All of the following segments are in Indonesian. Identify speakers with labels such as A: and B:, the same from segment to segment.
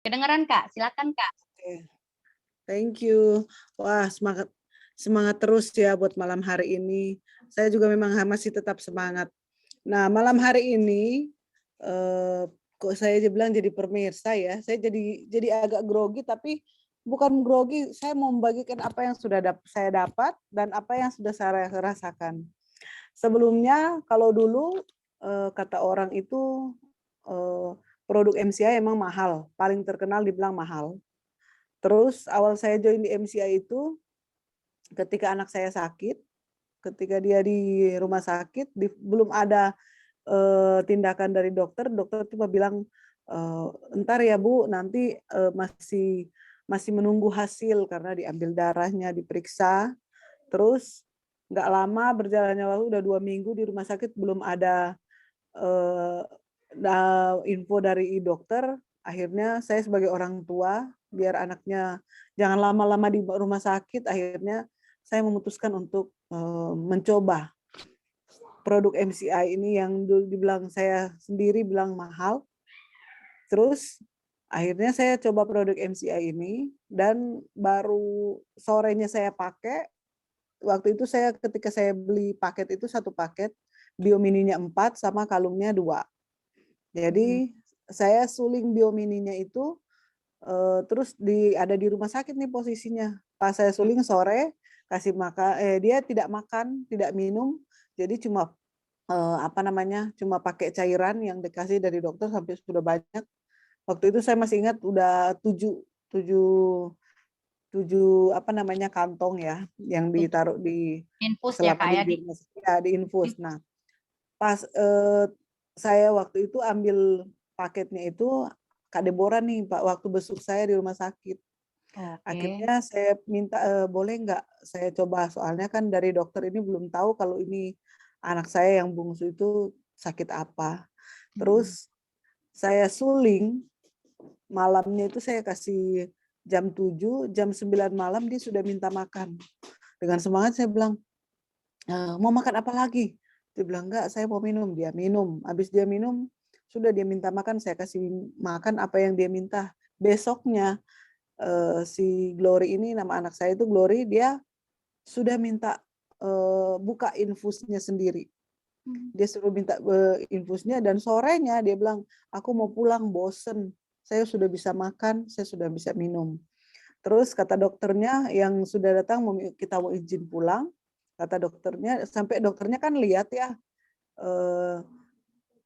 A: Kedengeran, Kak? Silakan, Kak.
B: Oke, thank you. Wah, semangat semangat terus ya buat malam hari ini. Saya juga memang masih tetap semangat. Nah, malam hari ini, kok saya bilang jadi pemirsa ya, saya jadi agak grogi, tapi bukan grogi, saya mau membagikan apa yang sudah saya dapat dan apa yang sudah saya rasakan. Sebelumnya kalau dulu, kata orang itu, eee, produk MCI emang mahal, paling terkenal dibilang mahal. Terus awal saya join di MCI itu ketika anak saya sakit, ketika dia di rumah sakit, belum ada, tindakan dari dokter, dokter cuma bilang, "Entar ya Bu, nanti, masih menunggu hasil," karena diambil darahnya, diperiksa. Terus nggak lama berjalannya waktu udah 2 minggu di rumah sakit belum ada, eee, info dari dokter. Akhirnya saya sebagai orang tua, biar anaknya jangan lama-lama di rumah sakit, akhirnya saya memutuskan untuk, mencoba produk MCI ini yang dulu dibilang saya sendiri bilang mahal. Terus akhirnya saya coba produk MCI ini dan baru sorenya saya pakai. Waktu itu ketika saya beli paket itu satu paket, Biomininya 4 sama kalungnya 2.
A: Mhm.
B: Jadi saya suling Biomininya itu, terus ada di rumah sakit nih posisinya. Pas saya
A: Mmm.
B: suling sore, dia tidak makan, tidak minum, jadi cuma, apa namanya, cuma pakai cairan yang dikasih dari dokter sampai sudah banyak. Waktu itu saya masih ingat udah 7 7 7 apa namanya, kantong ya, yang ditaruh di
A: Infus ya,
B: selama
A: Kak, ya,
B: di rumah sakit ya, diinfus.
A: infus.
B: Nah, pas, saya waktu itu ambil paketnya itu, Kak Deborah nih, Pak, waktu besuk saya di rumah sakit.
A: Oke.
B: Akhirnya saya minta, "Boleh nggak saya coba?" Soalnya kan dari dokter ini belum tahu kalau ini anak saya yang bungsu itu sakit apa.
A: Mhm.
B: Terus saya suling, malamnya itu saya kasih jam 7, jam 9 malam dia sudah minta makan. Dengan semangat saya bilang, "Mau makan apa lagi?" Dia bilang, "Enggak, saya mau minum." Dia minum, habis dia minum, sudah dia minta makan, saya kasih makan apa yang dia minta. Besoknya, si Glory ini, nama anak saya itu Glory, dia sudah minta, buka infusnya sendiri.
A: Mmm.
B: Dia suruh minta, infusnya dan sorenya dia bilang, "Aku mau pulang, bosen. Saya sudah bisa makan, saya sudah bisa minum." Terus kata dokternya yang sudah datang kita mau izin pulang, kata dokternya sampai dokternya kan lihat ya, eee,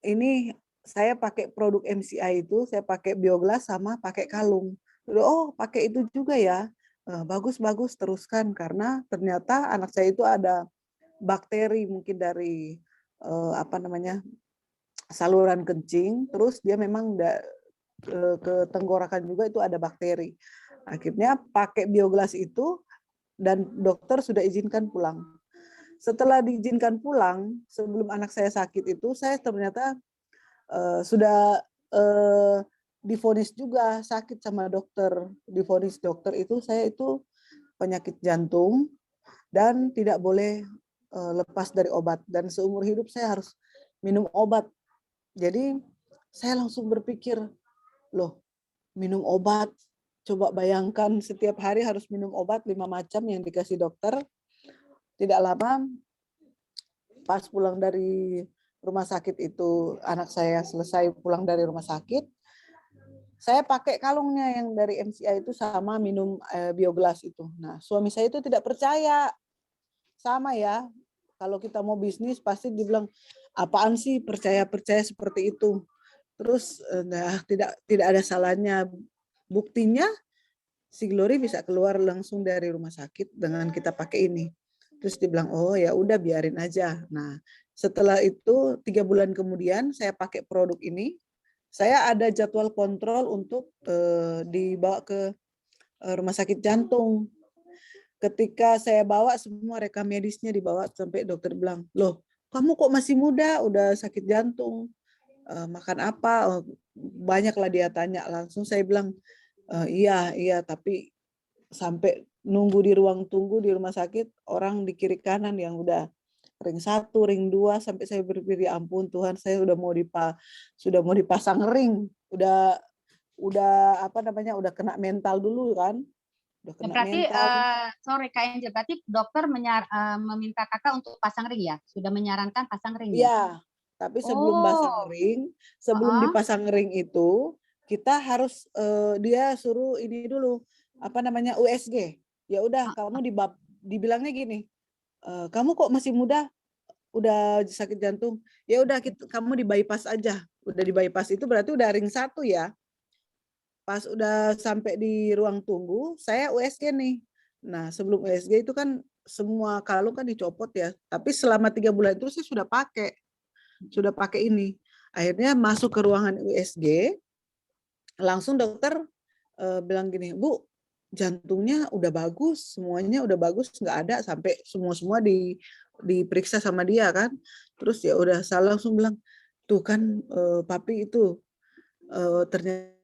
B: ini saya pakai produk MCI itu, saya pakai Bioglas sama pakai kalung. "Oh, pakai itu juga ya? Bagus bagus, teruskan." Karena ternyata anak saya itu ada bakteri mungkin dari, apa namanya, saluran kencing, terus dia memang ke tenggorokan juga itu ada bakteri. Akhirnya pakai Bioglas itu dan dokter sudah izinkan pulang. Setelah diizinkan pulang, sebelum anak saya sakit itu, saya ternyata, sudah, divonis juga sakit sama dokter. Divonis dokter itu saya itu penyakit jantung dan tidak boleh, lepas dari obat dan seumur hidup saya harus minum obat. Jadi saya langsung berpikir, "Loh, minum obat, coba bayangkan setiap hari harus minum obat 5 macam yang dikasih dokter." Tidak lama pas pulang dari rumah sakit itu, anak saya selesai pulang dari rumah sakit, saya pakai kalungnya yang dari MCI itu sama minum, Bioglas itu. Nah, suami saya itu tidak percaya, sama ya, kalau kita mau bisnis pasti dibilang, "Apaan sih percaya-percaya seperti itu?" Terus, nah tidak tidak ada salahnya. Buktinya si Glory bisa keluar langsung dari rumah sakit dengan kita pakai ini. Terus dia bilang, "Oh ya udah biarin aja." Nah, setelah itu 3 bulan kemudian saya pakai produk ini, saya ada jadwal kontrol untuk, dibawa ke, rumah sakit jantung. Ketika saya bawa semua rekam medisnya dibawa sampai dokter bilang, "Loh, kamu kok masih muda udah sakit jantung, makan apa?" Banyaklah dia tanya, langsung saya bilang, "Iya iya, tapi sampai nunggu di ruang tunggu di rumah sakit, orang di kiri kanan yang udah ring 1, ring 2 sampai saya berpikir, "Ya ampun Tuhan, saya sudah mau dipasang ring, udah udah apa namanya, udah kena mental dulu kan, udah
C: Ya,
B: kena
C: berarti
B: mental.
C: sorry Kak Angel, berarti dokter meminta kakak untuk pasang ring ya? Sudah menyarankan pasang ring ya?
B: Iya, tapi sebelum pasang
C: Oh,
B: ring, sebelum
C: heeh.
B: dipasang ring itu, kita harus dia suruh ini dulu, apa namanya, USG. Ya udah kamu dibilangnya gini, kamu kok masih muda, udah sakit jantung, ya udah kamu di bypass aja. Udah di bypass itu berarti udah ring 1 ya. Pas udah sampai di ruang tunggu, saya USG nih. Nah, sebelum USG itu kan semua kalung kan dicopot ya. Tapi selama 3 bulan itu saya sudah pakai ini. Akhirnya masuk ke ruangan USG, langsung dokter bilang gini, Bu, jantungnya udah bagus, semuanya udah bagus, nggak ada, sampai semua diperiksa sama dia kan. Terus ya udah, saya langsung bilang, tuh kan papi itu ternyata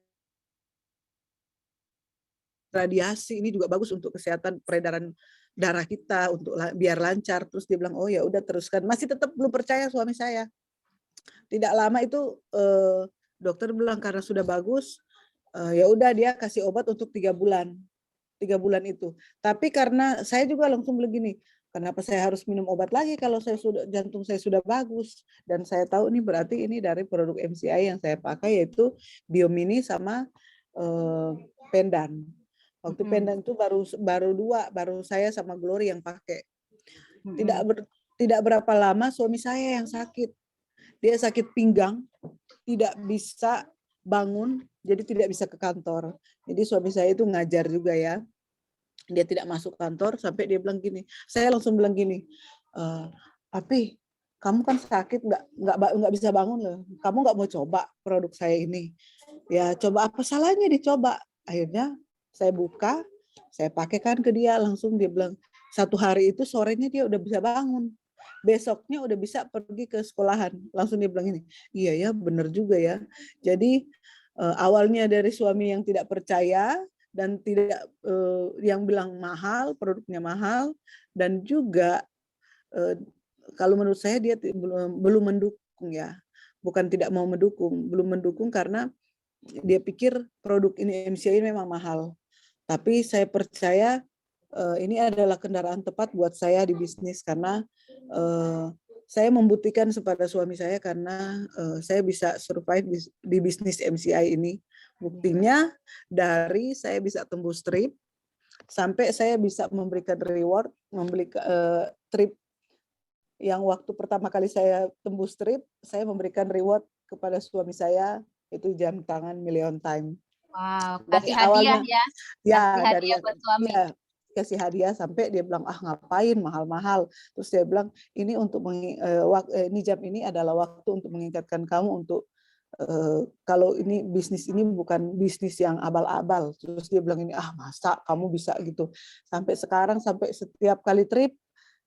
B: radiasi ini juga bagus untuk kesehatan peredaran darah kita, untuk biar lancar. Terus dia bilang, oh ya udah teruskan. Masih tetap belum percaya suami saya. Tidak lama itu dokter bilang karena sudah bagus, ya udah dia kasih obat untuk 3 bulan. 3 bulan itu. Tapi karena saya juga langsung bilang gini, kenapa saya harus minum obat lagi kalau jantung saya sudah bagus, dan saya tahu ini berarti ini dari produk MCI yang saya pakai, yaitu Biomini sama Pendan. Waktu Pendan itu baru saya sama Glory yang pakai. Tidak berapa lama suami saya yang sakit. Dia sakit pinggang, tidak bisa bangun, jadi tidak bisa ke kantor. Jadi suami saya itu ngajar juga ya. Dia tidak masuk kantor sampai dia bilang gini. Saya langsung bilang gini, Papi, kamu kan sakit, nggak bisa bangun loh. Kamu nggak mau coba produk saya ini? Ya coba, apa salahnya dicoba? Akhirnya saya buka, saya pakaikan ke dia, langsung dia bilang 1 hari itu sorenya dia udah bisa bangun. Besoknya udah bisa pergi ke sekolahan. Langsung dia bilang ini, iya ya benar juga ya. Jadi awalnya dari suami yang tidak percaya dan tidak yang bilang mahal, produknya mahal, dan juga kalau menurut saya dia belum mendukung ya. Bukan tidak mau mendukung, belum mendukung karena dia pikir produk ini MCI memang mahal. Tapi saya percaya ini adalah kendaraan tepat buat saya di bisnis, karena saya membuktikan kepada suami saya karena saya bisa survive di bisnis MCI ini. Buktinya dari saya bisa tembus trip, sampai saya bisa memberikan reward, membeli trip yang waktu pertama kali saya tembus trip, saya memberikan reward kepada suami saya, itu jam tangan Million Time.
C: Wow,
B: Dari
C: kasih hadiah
B: awalnya,
C: ya.
B: ya
C: Kasih
B: dari
C: hadiah buat suami.
B: ya kasih hadiah sampai dia bilang ngapain mahal-mahal. Terus dia bilang ini untuk ini jam ini adalah waktu untuk mengingatkan kamu untuk kalau ini bisnis ini bukan bisnis yang abal-abal. Terus dia bilang ini masa kamu bisa gitu. Sampai sekarang, sampai setiap kali trip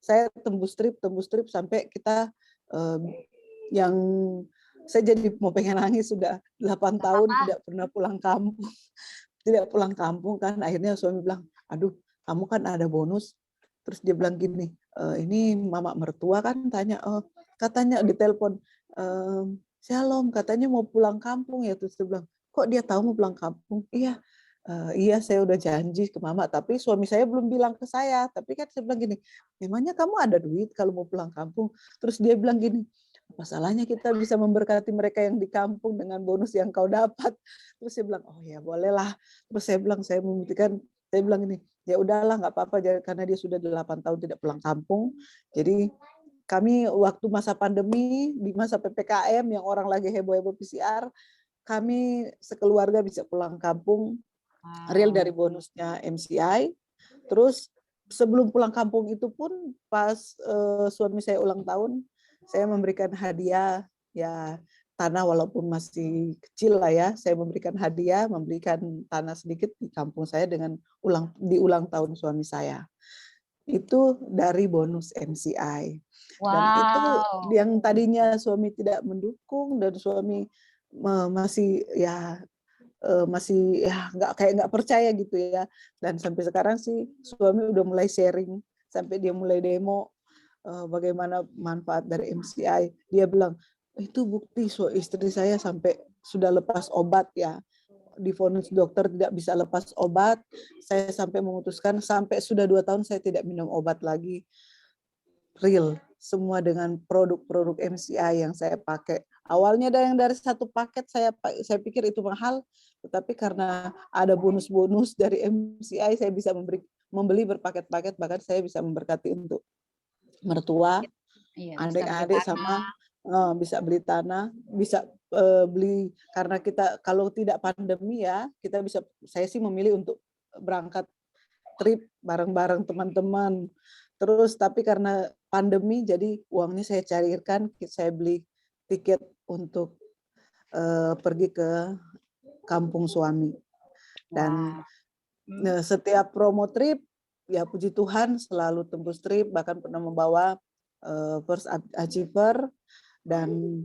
B: saya tembus trip sampai kita yang saya jadi mau pengen nangis, sudah 8 tahun tidak pernah pulang kampung. Tidak pulang kampung kan, akhirnya suami bilang, aduh kamu kan ada bonus. Terus dia bilang gini, ini mama mertua kan tanya, katanya di telepon, Shalom katanya mau pulang kampung ya. Terus dia bilang, kok dia tahu mau pulang kampung? Iya, iya saya udah janji ke mama, tapi suami saya belum bilang ke saya. Tapi kan saya bilang gini, memangnya kamu ada duit kalau mau pulang kampung? Terus dia bilang gini, apa salahnya kita bisa memberkati mereka yang di kampung dengan bonus yang kau dapat? Terus saya bilang, oh ya bolehlah. Terus saya bilang, saya membuktikan, saya bilang ini, ya udahlah nggak apa-apa, karena dia sudah 8 tahun tidak pulang kampung. Jadi kami waktu masa pandemi, di masa PPKM yang orang lagi heboh-heboh PCR, kami sekeluarga bisa pulang kampung, real dari bonusnya MCI. Terus sebelum pulang kampung itu pun pas suami saya ulang tahun, saya memberikan hadiah ya, tanah walaupun masih kecil lah ya, saya memberikan hadiah, memberikan tanah sedikit di kampung saya dengan ulang tahun suami saya. Itu dari bonus MCI. Dan itu
C: Wow.
B: yang tadinya suami tidak mendukung dan suami masih nggak percaya gitu ya. Dan sampai sekarang sih suami udah mulai sharing, sampai dia mulai demo bagaimana manfaat dari MCI. Dia bilang itu bukti istri saya sampai sudah lepas obat ya, divonis dokter tidak bisa lepas obat, saya sampai memutuskan sampai sudah 2 tahun saya tidak minum obat lagi. Real, semua dengan produk-produk MCI yang saya pakai. Awalnya ada yang dari 1 paket saya pikir itu mahal, tetapi karena ada bonus-bonus dari MCI saya bisa membeli berpaket-paket, bahkan saya bisa memberkati untuk mertua,
C: Iya, bisa beli
B: adik-adik, sama bisa beli tanah, bisa beli, karena kita kalau tidak pandemi ya, saya sih memilih untuk berangkat trip bareng-bareng teman-teman. Terus tapi karena pandemi jadi uangnya saya cairkan, saya beli tiket untuk pergi ke kampung suami. Dan setiap promo trip, ya puji Tuhan selalu tembus trip, bahkan pernah membawa first achiever. Dan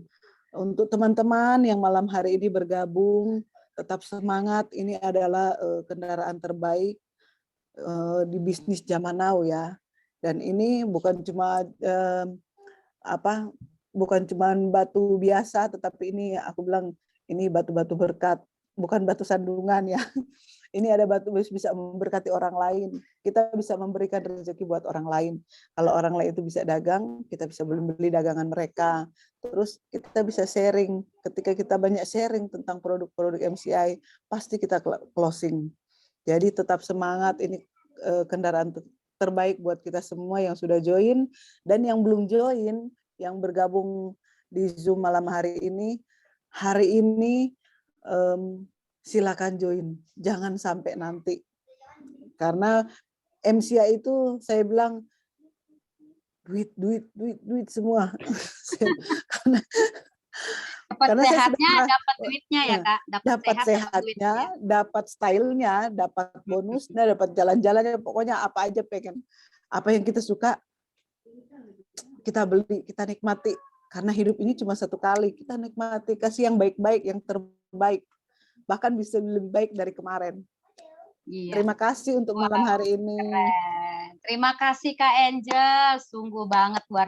B: untuk teman-teman yang malam hari ini bergabung, tetap semangat, ini adalah kendaraan terbaik di bisnis zaman now ya. Dan ini bukan cuma bukan cuma batu biasa, tetapi ini aku bilang ini batu-batu berkat, bukan batu sandungan ya. Ini ada batu bisa memberkati orang lain. Kita bisa memberikan rezeki buat orang lain. Kalau orang lain itu bisa dagang, kita bisa beli dagangan mereka. Terus kita bisa sharing. Ketika kita banyak sharing tentang produk-produk MCI, pasti kita closing. Jadi tetap semangat, ini kendaraan terbaik buat kita semua yang sudah join, dan yang belum join, yang bergabung di Zoom malam hari ini silakan join, jangan sampai nanti. Karena MCI itu saya bilang duit semua.
C: Dapat sehatnya, dapat duitnya ya Kak.
B: Dapat sehatnya, dapat stylenya, dapat bonusnya, dapat jalan-jalannya, pokoknya apa aja pengen. Apa yang kita suka, kita beli, kita nikmati. Karena hidup ini cuma 1 kali, kita nikmati, kasih yang baik-baik, yang terbaik. Bahkan bisa lebih baik dari kemarin. Iya. Terima kasih untuk malam hari ini.
C: Keren. Terima kasih Kak Angel, sungguh banget luar biasa.